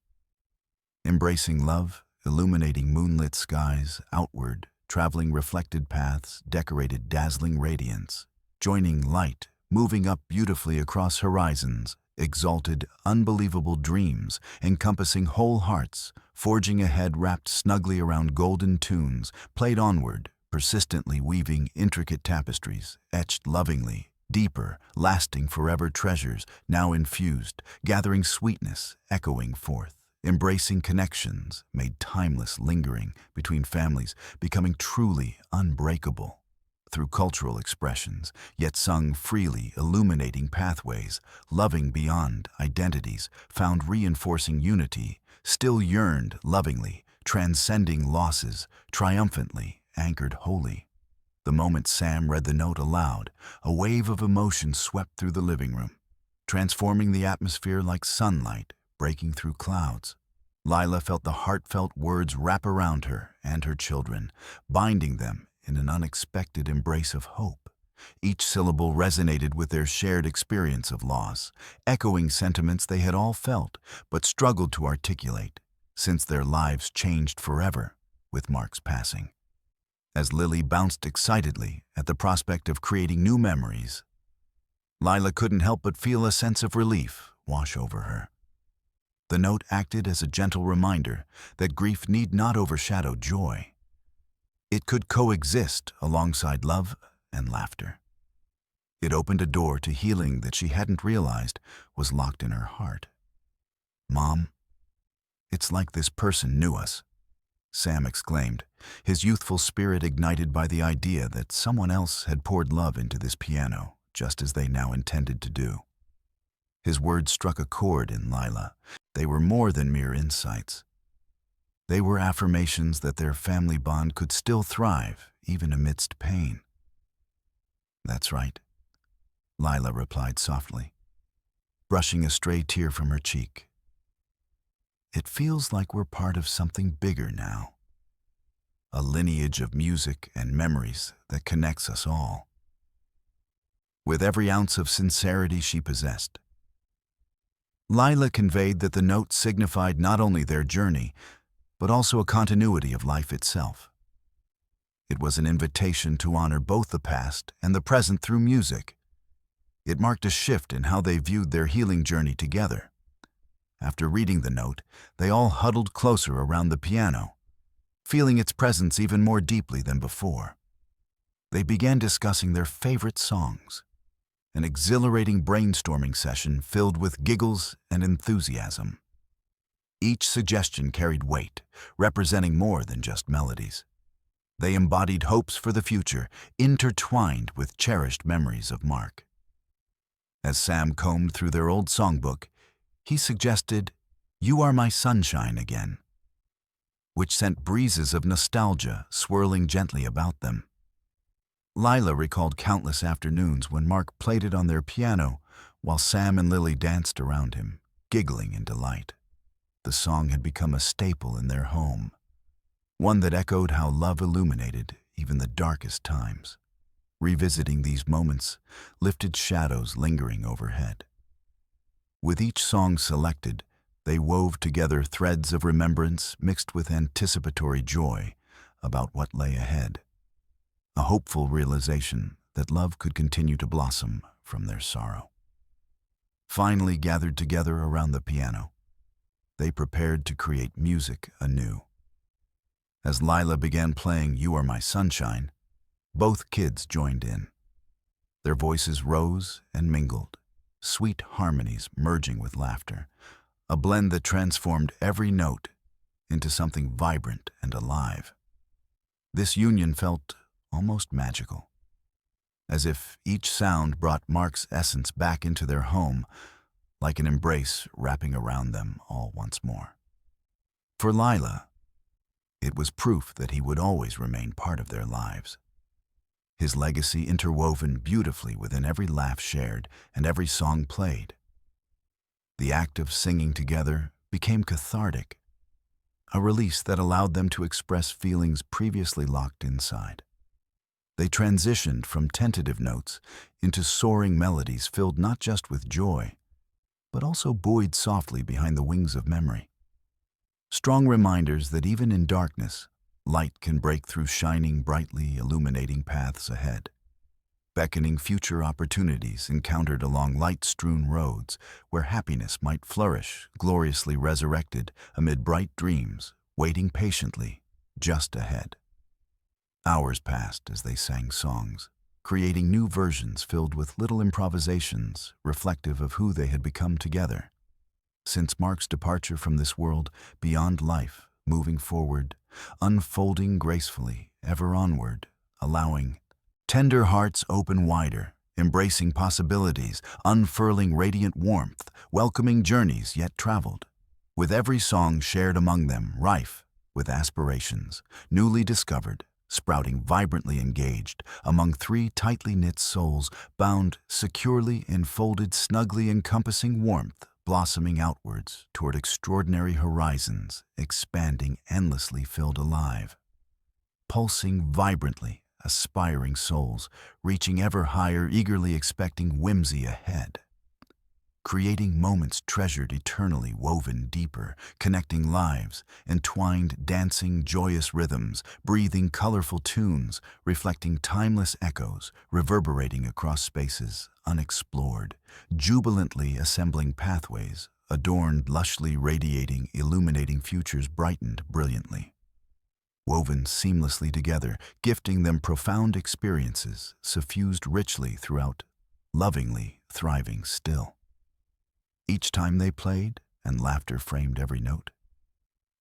Embracing love, illuminating moonlit skies, outward, traveling reflected paths, decorated dazzling radiance, joining light, moving up beautifully across horizons, exalted, unbelievable dreams, encompassing whole hearts, forging ahead wrapped snugly around golden tunes, played onward, persistently weaving intricate tapestries, etched lovingly, deeper, lasting forever treasures, now infused, gathering sweetness, echoing forth, embracing connections, made timeless lingering between families, becoming truly unbreakable. Through cultural expressions, yet sung freely, illuminating pathways, loving beyond identities, found reinforcing unity, still yearned lovingly, transcending losses, triumphantly, anchored wholly. The moment Sam read the note aloud, a wave of emotion swept through the living room, transforming the atmosphere like sunlight breaking through clouds. Lila felt the heartfelt words wrap around her and her children, binding them in an unexpected embrace of hope. Each syllable resonated with their shared experience of loss, echoing sentiments they had all felt but struggled to articulate, since their lives changed forever with Mark's passing. As Lily bounced excitedly at the prospect of creating new memories, Lila couldn't help but feel a sense of relief wash over her. The note acted as a gentle reminder that grief need not overshadow joy. It could coexist alongside love and laughter. It opened a door to healing that she hadn't realized was locked in her heart. "Mom, it's like this person knew us," Sam exclaimed, his youthful spirit ignited by the idea that someone else had poured love into this piano, just as they now intended to do. His words struck a chord in Lila. They were more than mere insights. They were affirmations that their family bond could still thrive, even amidst pain. "That's right," Lila replied softly, brushing a stray tear from her cheek. "It feels like we're part of something bigger now. A lineage of music and memories that connects us all." With every ounce of sincerity she possessed, Lila conveyed that the note signified not only their journey, but also a continuity of life itself. It was an invitation to honor both the past and the present through music. It marked a shift in how they viewed their healing journey together. After reading the note, they all huddled closer around the piano, feeling its presence even more deeply than before. They began discussing their favorite songs, an exhilarating brainstorming session filled with giggles and enthusiasm. Each suggestion carried weight, representing more than just melodies. They embodied hopes for the future, intertwined with cherished memories of Mark. As Sam combed through their old songbook, he suggested "You Are My Sunshine" again, which sent breezes of nostalgia swirling gently about them. Lila recalled countless afternoons when Mark played it on their piano while Sam and Lily danced around him, giggling in delight. The song had become a staple in their home, one that echoed how love illuminated even the darkest times. Revisiting these moments lifted shadows lingering overhead. With each song selected, they wove together threads of remembrance mixed with anticipatory joy about what lay ahead. A hopeful realization that love could continue to blossom from their sorrow. Finally gathered together around the piano, they prepared to create music anew. As Lila began playing "You Are My Sunshine," both kids joined in. Their voices rose and mingled, sweet harmonies merging with laughter, a blend that transformed every note into something vibrant and alive. This union felt almost magical, as if each sound brought Mark's essence back into their home, like an embrace wrapping around them all once more. For Lila, it was proof that he would always remain part of their lives. His legacy interwoven beautifully within every laugh shared and every song played. The act of singing together became cathartic, a release that allowed them to express feelings previously locked inside. They transitioned from tentative notes into soaring melodies filled not just with joy, but also buoyed softly behind the wings of memory. Strong reminders that even in darkness, light can break through, shining brightly, illuminating paths ahead. Beckoning future opportunities encountered along light-strewn roads where happiness might flourish, gloriously resurrected amid bright dreams, waiting patiently just ahead. Hours passed as they sang songs, creating new versions filled with little improvisations reflective of who they had become together. Since Mark's departure from this world, beyond life, moving forward, unfolding gracefully, ever onward, allowing tender hearts open wider, embracing possibilities, unfurling radiant warmth, welcoming journeys yet traveled. With every song shared among them, rife with aspirations, newly discovered, sprouting vibrantly engaged, among three tightly knit souls, bound securely, enfolded, snugly encompassing warmth, blossoming outwards toward extraordinary horizons, expanding endlessly, filled alive. Pulsing vibrantly, aspiring souls, reaching ever higher, eagerly expecting whimsy ahead. Creating moments treasured eternally, woven deeper, connecting lives, entwined, dancing, joyous rhythms, breathing colorful tunes, reflecting timeless echoes, reverberating across spaces unexplored, jubilantly assembling pathways, adorned, lushly radiating, illuminating futures brightened brilliantly. Woven seamlessly together, gifting them profound experiences, suffused richly throughout, lovingly thriving still. Each time they played, and laughter framed every note,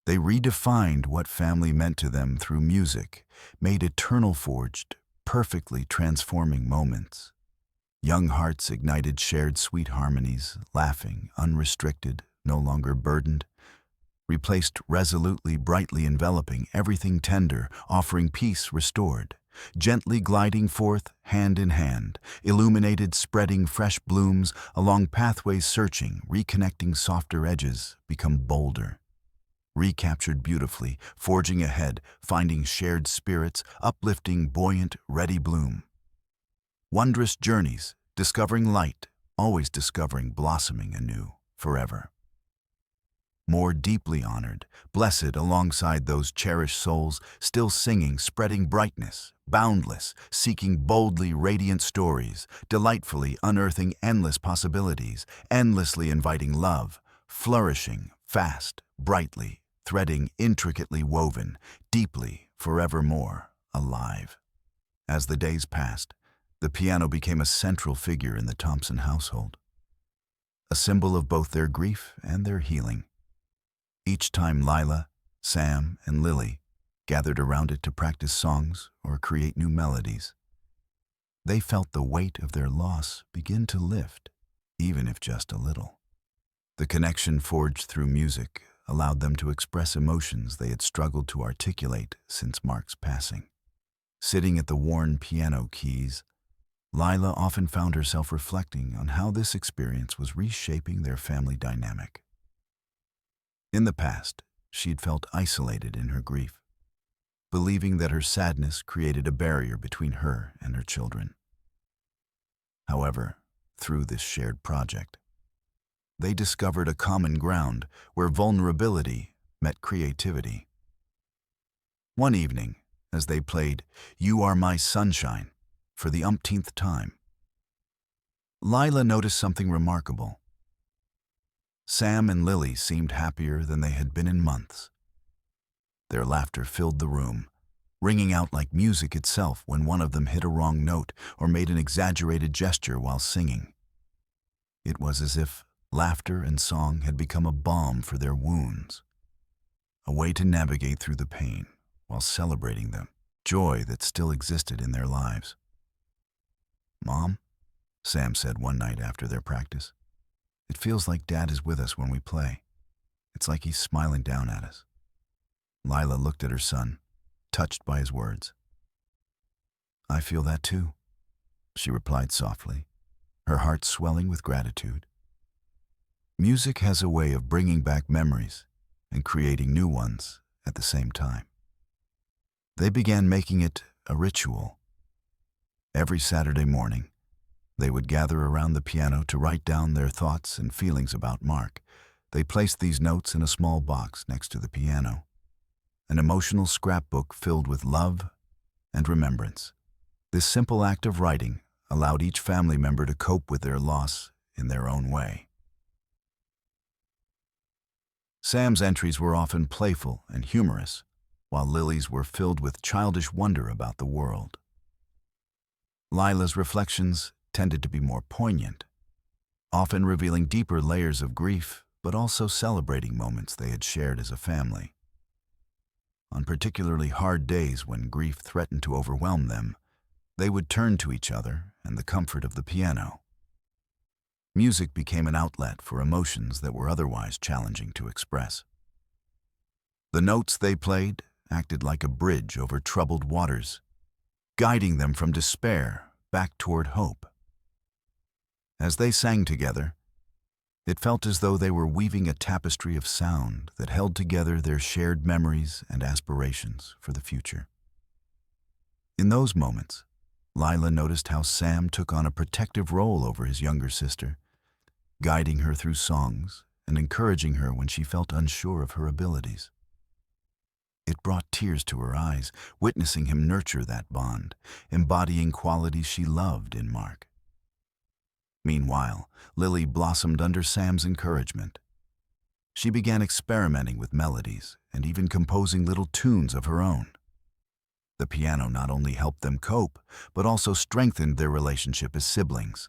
they redefined what family meant to them through music, made eternal forged, perfectly transforming moments. Young hearts ignited shared sweet harmonies, laughing, unrestricted, no longer burdened, replaced resolutely, brightly enveloping, everything tender, offering peace restored, gently gliding forth, hand in hand, illuminated, spreading fresh blooms, along pathways searching, reconnecting softer edges, become bolder. Recaptured beautifully, forging ahead, finding shared spirits, uplifting, buoyant, ready bloom. Wondrous journeys, discovering light, always discovering, blossoming anew, forever. More deeply honored, blessed alongside those cherished souls, still singing, spreading brightness, boundless, seeking boldly radiant stories, delightfully unearthing endless possibilities, endlessly inviting love, flourishing, fast, brightly, threading, intricately woven, deeply, forevermore, alive. As the days passed, the piano became a central figure in the Thompson household, a symbol of both their grief and their healing. Each time Lila, Sam, and Lily gathered around it to practice songs or create new melodies, they felt the weight of their loss begin to lift, even if just a little. The connection forged through music allowed them to express emotions they had struggled to articulate since Mark's passing. Sitting at the worn piano keys, Lila often found herself reflecting on how this experience was reshaping their family dynamic. In the past, she'd felt isolated in her grief, believing that her sadness created a barrier between her and her children. However, through this shared project, they discovered a common ground where vulnerability met creativity. One evening, as they played "You Are My Sunshine" for the umpteenth time, Lila noticed something remarkable. Sam and Lily seemed happier than they had been in months. Their laughter filled the room, ringing out like music itself when one of them hit a wrong note or made an exaggerated gesture while singing. It was as if laughter and song had become a balm for their wounds, a way to navigate through the pain while celebrating the joy that still existed in their lives. "Mom," Sam said one night after their practice, "it feels like Dad is with us when we play. It's like he's smiling down at us." Lila looked at her son, touched by his words. "I feel that too," she replied softly, her heart swelling with gratitude. Music has a way of bringing back memories and creating new ones at the same time. They began making it a ritual. Every Saturday morning, they would gather around the piano to write down their thoughts and feelings about Mark, They placed these notes in a small box next to the piano, an emotional scrapbook filled with love and remembrance. This simple act of writing allowed each family member to cope with their loss in their own way. Sam's entries were often playful and humorous, while Lily's were filled with childish wonder about the world. Lila's reflections tended to be more poignant, often revealing deeper layers of grief, but also celebrating moments they had shared as a family. On particularly hard days when grief threatened to overwhelm them, they would turn to each other and the comfort of the piano. Music became an outlet for emotions that were otherwise challenging to express. The notes they played acted like a bridge over troubled waters, guiding them from despair back toward hope. As they sang together, it felt as though they were weaving a tapestry of sound that held together their shared memories and aspirations for the future. In those moments, Lila noticed how Sam took on a protective role over his younger sister, guiding her through songs and encouraging her when she felt unsure of her abilities. It brought tears to her eyes, witnessing him nurture that bond, embodying qualities she loved in Mark. Meanwhile, Lily blossomed under Sam's encouragement. She began experimenting with melodies and even composing little tunes of her own. The piano not only helped them cope, but also strengthened their relationship as siblings.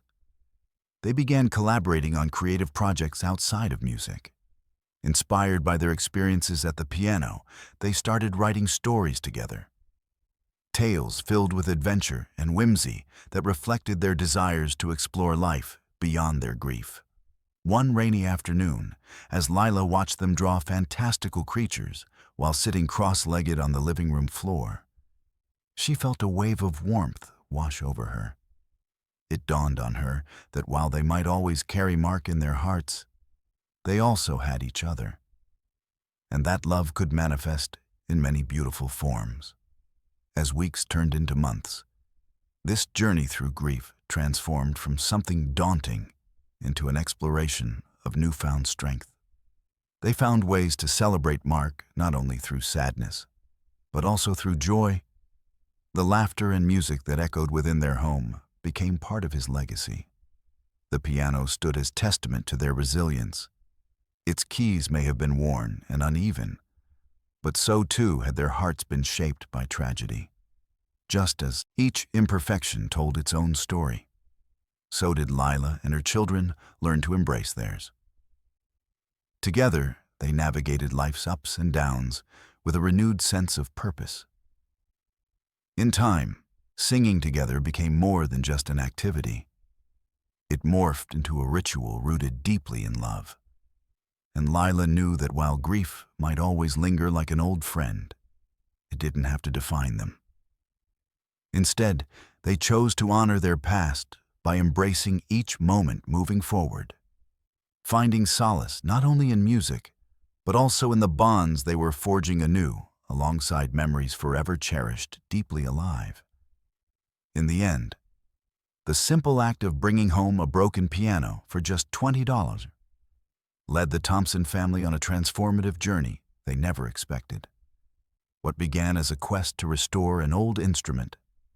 They began collaborating on creative projects outside of music. Inspired by their experiences at the piano, they started writing stories together. Tales filled with adventure and whimsy that reflected their desires to explore life beyond their grief. One rainy afternoon, as Lila watched them draw fantastical creatures while sitting cross-legged on the living room floor, she felt a wave of warmth wash over her. It dawned on her that while they might always carry Mark in their hearts, they also had each other, and that love could manifest in many beautiful forms. As weeks turned into months, this journey through grief transformed from something daunting into an exploration of newfound strength. They found ways to celebrate Mark not only through sadness, but also through joy. The laughter and music that echoed within their home became part of his legacy. The piano stood as testament to their resilience. Its keys may have been worn and uneven, but so too had their hearts been shaped by tragedy. Just as each imperfection told its own story, so did Lila and her children learn to embrace theirs. Together, they navigated life's ups and downs with a renewed sense of purpose. In time, singing together became more than just an activity. It morphed into a ritual rooted deeply in love. And Lila knew that while grief might always linger like an old friend, it didn't have to define them. Instead, they chose to honor their past by embracing each moment moving forward, finding solace not only in music, but also in the bonds they were forging anew alongside memories forever cherished, deeply alive. In the end, the simple act of bringing home a broken piano for just $20 led the Thompson family on a transformative journey they never expected. What began as a quest to restore an old instrument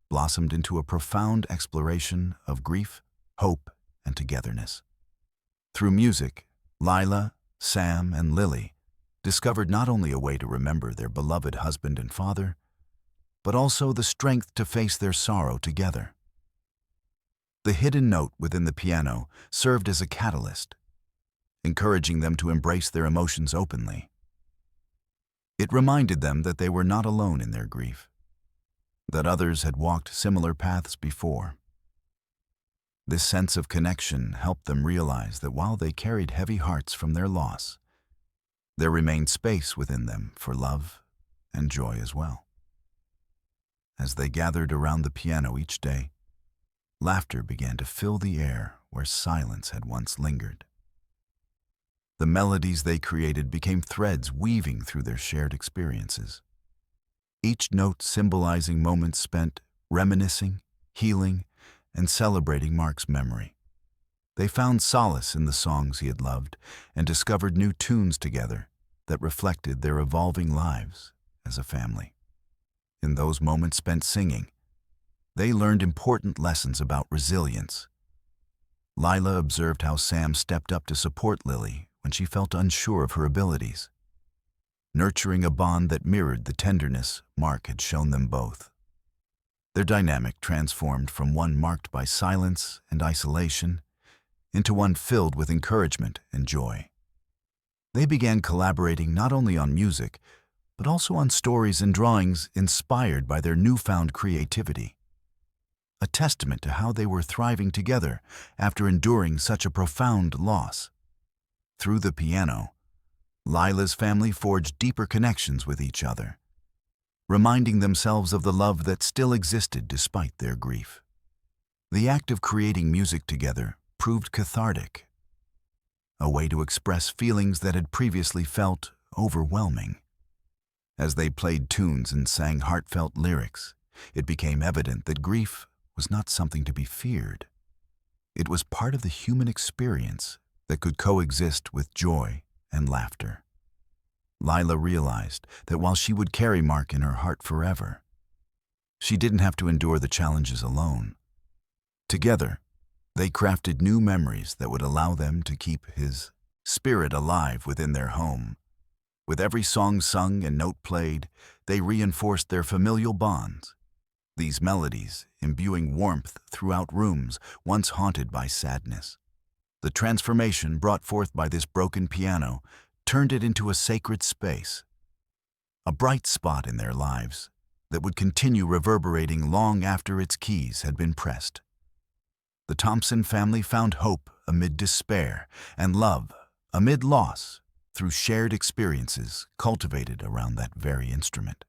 blossomed into a profound exploration of grief, hope, and togetherness. Through music, Lila, Sam, and Lily discovered not only a way to remember their beloved husband and father, but also the strength to face their sorrow together. The hidden note within the piano served as a catalyst, encouraging them to embrace their emotions openly. It reminded them that they were not alone in their grief, that others had walked similar paths before. This sense of connection helped them realize that while they carried heavy hearts from their loss, there remained space within them for love and joy as well. As they gathered around the piano each day, laughter began to fill the air where silence had once lingered. The melodies they created became threads weaving through their shared experiences, each note symbolizing moments spent reminiscing, healing, and celebrating Mark's memory. They found solace in the songs he had loved and discovered new tunes together that reflected their evolving lives as a family. In those moments spent singing, they learned important lessons about resilience. Lila observed how Sam stepped up to support Lily when she felt unsure of her abilities, nurturing a bond that mirrored the tenderness Mark had shown them both. Their dynamic transformed from one marked by silence and isolation into one filled with encouragement and joy. They began collaborating not only on music, but also on stories and drawings inspired by their newfound creativity, a testament to how they were thriving together after enduring such a profound loss. Through the piano, Lila's family forged deeper connections with each other, reminding themselves of the love that still existed despite their grief. The act of creating music together proved cathartic, a way to express feelings that had previously felt overwhelming. As they played tunes and sang heartfelt lyrics, it became evident that grief was not something to be feared. It was part of the human experience that could coexist with joy and laughter. Lila realized that while she would carry Mark in her heart forever, she didn't have to endure the challenges alone. Together, they crafted new memories that would allow them to keep his spirit alive within their home. With every song sung and note played, they reinforced their familial bonds, these melodies imbuing warmth throughout rooms once haunted by sadness. The transformation brought forth by this broken piano turned it into a sacred space, a bright spot in their lives that would continue reverberating long after its keys had been pressed. The Thompson family found hope amid despair and love amid loss through shared experiences cultivated around that very instrument.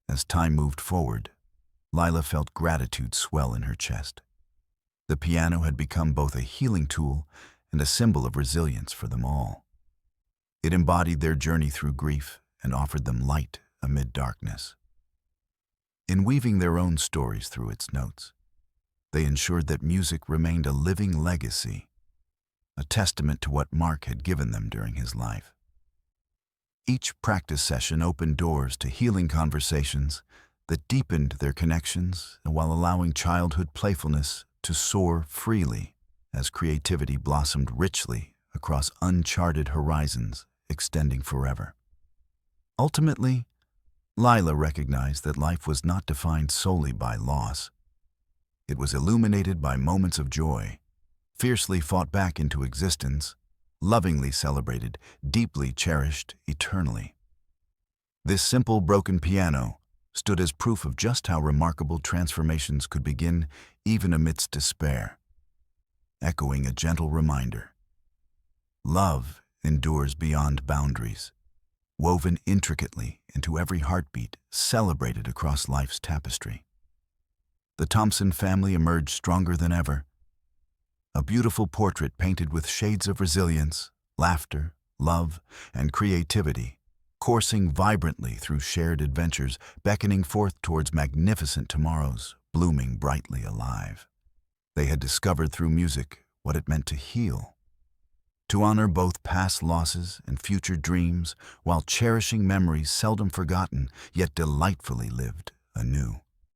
As time moved forward, Lila felt gratitude swell in her chest. The piano had become both a healing tool and a symbol of resilience for them all. It embodied their journey through grief and offered them light amid darkness. In weaving their own stories through its notes, they ensured that music remained a living legacy, a testament to what Mark had given them during his life. Each practice session opened doors to healing conversations that deepened their connections while allowing childhood playfulness to soar freely as creativity blossomed richly across uncharted horizons extending forever. Ultimately, Lila recognized that life was not defined solely by loss. It was illuminated by moments of joy, fiercely fought back into existence, lovingly celebrated, deeply cherished eternally. This simple broken piano stood as proof of just how remarkable transformations could begin even amidst despair, echoing a gentle reminder. Love endures beyond boundaries, woven intricately into every heartbeat, celebrated across life's tapestry. The Thompson family emerged stronger than ever, a beautiful portrait painted with shades of resilience, laughter, love, and creativity, coursing vibrantly through shared adventures, beckoning forth towards magnificent tomorrows, blooming brightly alive. They had discovered through music what it meant to heal, to honor both past losses and future dreams while cherishing memories seldom forgotten yet delightfully lived anew.